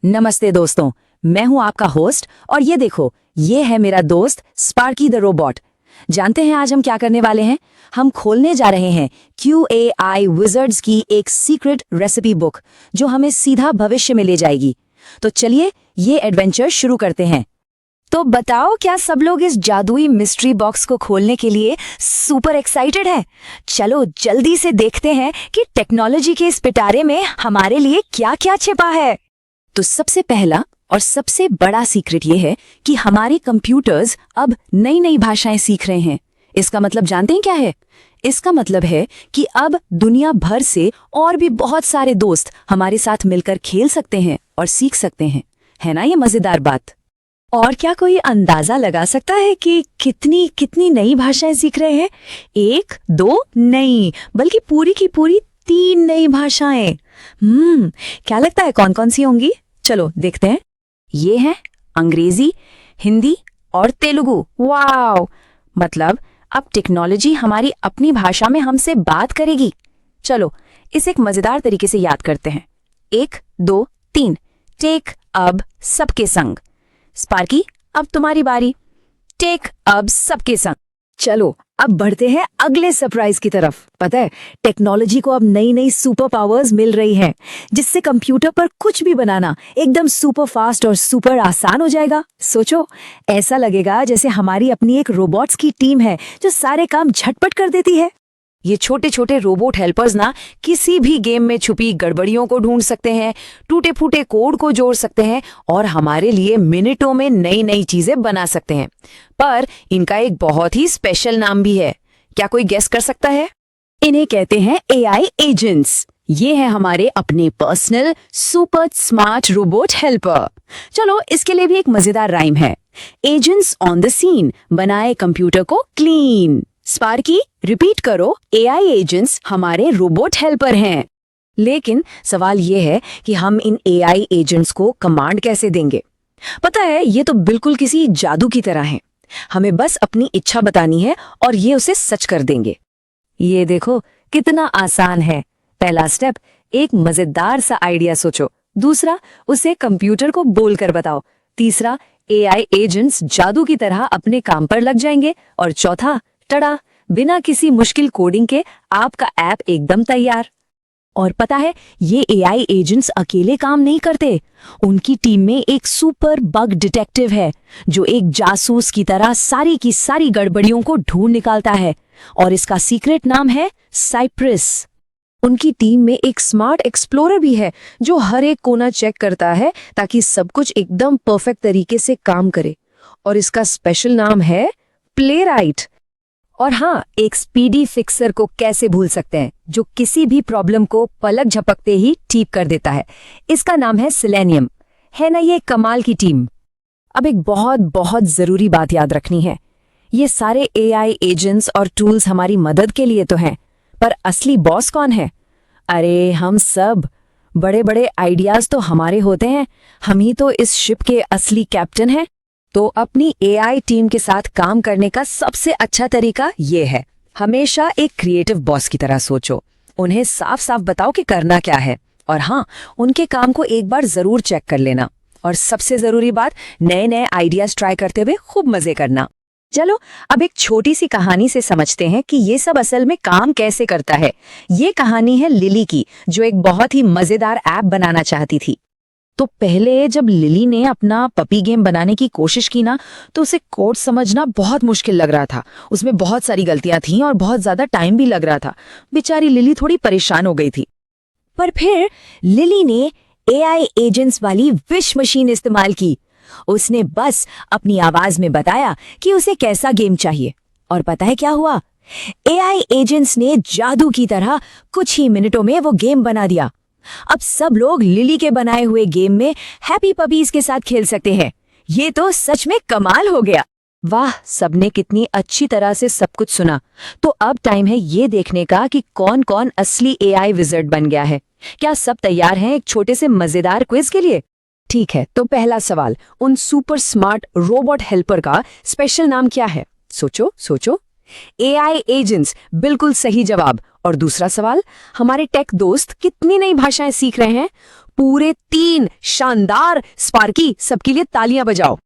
नमस्ते दोस्तों, मैं हूं आपका होस्ट और ये देखो, ये है मेरा दोस्त स्पार्की द रोबोट। जानते हैं आज हम क्या करने वाले हैं? हम खोलने जा रहे हैं QAI विजर्ड्स की एक सीक्रेट रेसिपी बुक जो हमें सीधा भविष्य में ले जाएगी। तो चलिए ये एडवेंचर शुरू करते हैं। तो बताओ, क्या सब लोग इस जादुई मिस्ट्री बॉक्स को खोलने के लिए सुपर एक्साइटेड है? चलो जल्दी से देखते हैं कि टेक्नोलॉजी के इस पिटारे में हमारे लिए क्या क्या छिपा है। तो सबसे पहला और सबसे बड़ा सीक्रेट ये है कि हमारे कंप्यूटर्स अब नई नई भाषाएं सीख रहे हैं। इसका मतलब जानते हैं क्या है? इसका मतलब है कि अब दुनिया भर से और भी बहुत सारे दोस्त हमारे साथ मिलकर खेल सकते हैं और सीख सकते हैं। है ना ये मजेदार बात? और क्या कोई अंदाजा लगा सकता है कि कितनी कितनी नई भाषाएं सीख रहे हैं? 1, 2 नहीं, बल्कि पूरी की पूरी 3 नई भाषाएं। क्या लगता है कौन कौन सी होंगी? चलो देखते हैं। ये हैं अंग्रेजी, हिंदी और तेलुगु। वाव! मतलब अब टेक्नोलॉजी हमारी अपनी भाषा में हमसे बात करेगी। चलो इसे एक मजेदार तरीके से याद करते हैं। 1, 2, 3 टेक अब सबके संग। स्पार्की, अब तुम्हारी बारी। टेक अब सबके संग। चलो अब बढ़ते हैं अगले सरप्राइज की तरफ। पता है, टेक्नोलॉजी को अब नई नई सुपर पावर्स मिल रही हैं, जिससे कंप्यूटर पर कुछ भी बनाना एकदम सुपर फास्ट और सुपर आसान हो जाएगा। सोचो, ऐसा लगेगा जैसे हमारी अपनी एक रोबोट्स की टीम है जो सारे काम झटपट कर देती है। ये छोटे छोटे रोबोट हेल्पर्स ना किसी भी गेम में छुपी गड़बड़ियों को ढूंढ सकते हैं, टूटे फूटे कोड को जोड़ सकते हैं और हमारे लिए मिनटों में नई नई चीजें बना सकते हैं। पर इनका एक बहुत ही स्पेशल नाम भी है। क्या कोई गेस कर सकता है? इन्हें कहते हैं AI एजेंट्स। ये है हमारे अपने personal super smart robot helper. चलो इसके लिए भी एक मजेदार राइम है। एजेंट्स ऑन द सीन, बनाए कंप्यूटर को क्लीन। स्पार्की, रिपीट करो। AI एजेंट्स हमारे रोबोट हेल्पर हैं। लेकिन सवाल ये है कि हम इन AI एजेंट्स को कमांड कैसे देंगे? पता है, ये तो बिल्कुल किसी जादू की तरह है। हमें बस अपनी इच्छा बतानी है और ये उसे सच कर देंगे। ये देखो कितना आसान है। पहला स्टेप, एक मजेदार सा आइडिया सोचो। दूसरा, उसे कंप्यूटर को बोलकर बताओ। तीसरा, AI एजेंट्स जादू की तरह अपने काम पर लग जाएंगे। और चौथा, टड़ा, बिना किसी मुश्किल कोडिंग के आपका ऐप एकदम तैयार। और पता है, ये AI एजेंट्स अकेले काम नहीं करते। उनकी टीम में एक सुपर बग डिटेक्टिव है जो एक जासूस की तरह सारी की सारी गड़बड़ियों को ढूंढ निकालता है, और इसका सीक्रेट नाम है साइप्रस। उनकी टीम में एक स्मार्ट एक्सप्लोरर भी है जो हर एक कोना चेक करता है ताकि सब कुछ एकदम परफेक्ट तरीके से काम करे, और इसका स्पेशल नाम है प्लेराइट। और हाँ, एक स्पीडी फिक्सर को कैसे भूल सकते हैं, जो किसी भी प्रॉब्लम को पलक झपकते ही ठीक कर देता है। इसका नाम है सेलेनियम। है ना ये कमाल की टीम? अब एक बहुत बहुत जरूरी बात याद रखनी है। ये सारे AI एजेंट्स और टूल्स हमारी मदद के लिए तो हैं, पर असली बॉस कौन है? अरे हम सब। बड़े बड़े आइडियाज तो हमारे होते हैं, हम ही तो इस शिप के असली कैप्टन हैं। तो अपनी AI टीम के साथ काम करने का सबसे अच्छा तरीका ये है, हमेशा एक क्रिएटिव बॉस की तरह सोचो। उन्हें साफ साफ बताओ कि करना क्या है, और हाँ, उनके काम को एक बार जरूर चेक कर लेना। और सबसे जरूरी बात, नए नए आइडियाज ट्राई करते हुए खूब मजे करना। चलो अब एक छोटी सी कहानी से समझते हैं कि ये सब असल में काम कैसे करता है। ये कहानी है लिली की, जो एक बहुत ही मजेदार ऐप बनाना चाहती थी। तो पहले जब लिली ने अपना पपी गेम बनाने की कोशिश की ना, तो उसे कोड समझना बहुत मुश्किल लग रहा था। उसमें बहुत सारी गलतियां थीं और बहुत ज्यादा टाइम भी लग रहा था। बेचारी लिली थोड़ी परेशान हो गई थी। पर फिर लिली ने AI एजेंट्स वाली विश मशीन इस्तेमाल की। उसने बस अपनी आवाज में बताया कि उसे कैसा गेम चाहिए, और पता है क्या हुआ? AI एजेंट्स ने जादू की तरह कुछ ही मिनटों में वो गेम बना दिया। अब सब लोग लिली के बनाए हुए गेम में हैप्पी पपीज के साथ खेल सकते हैं। ये तो सच में कमाल हो गया। वाह, सबने कितनी अच्छी तरह से सब कुछ सुना। तो अब टाइम है ये देखने का कि कौन कौन असली AI विज़र्ड बन गया है। क्या सब तैयार हैं एक छोटे से मजेदार क्विज के लिए? ठीक है, तो पहला सवाल, उन सुपर स्मार्ट रोबोट हेल्पर का स्पेशल नाम क्या है? सोचो सोचो। AI एजेंट्स, बिल्कुल सही जवाब। और दूसरा सवाल, हमारे टेक दोस्त कितनी नई भाषाएं सीख रहे हैं? पूरे 3 शानदार स्पार्की, सबके लिए तालियां बजाओ।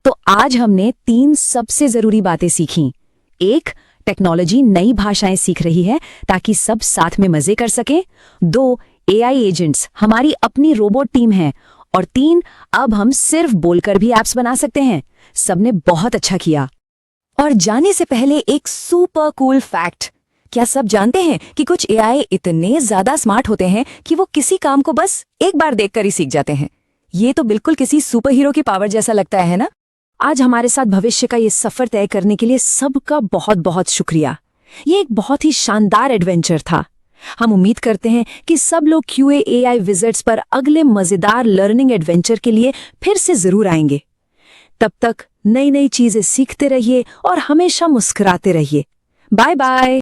तो आज हमने 3 सबसे जरूरी बातें सीखी। 1, टेक्नोलॉजी नई भाषाएं सीख रही है ताकि सब साथ में मजे कर सकें। 2, एआई एजेंट्स हमारी अपनी रोबोट टीम है। और 3, अब हम सिर्फ बोलकर भी ऐप्स बना सकते हैं। सबने बहुत अच्छा किया। और जाने से पहले एक सुपर कूल फैक्ट, क्या सब जानते हैं कि कुछ एआई इतने ज्यादा स्मार्ट होते हैं कि वो किसी काम को बस एक बार देखकर ही सीख जाते हैं। ये तो बिल्कुल किसी सुपर हीरो की पावर जैसा लगता है ना। आज हमारे साथ भविष्य का ये सफर तय करने के लिए सबका बहुत बहुत शुक्रिया। ये एक बहुत ही शानदार एडवेंचर था। हम उम्मीद करते हैं कि सब लोग QA AI विज़र्ड्स पर अगले मजेदार लर्निंग एडवेंचर के लिए फिर से जरूर आएंगे। तब तक नई नई चीजें सीखते रहिए और हमेशा मुस्कुराते रहिए। Bye bye.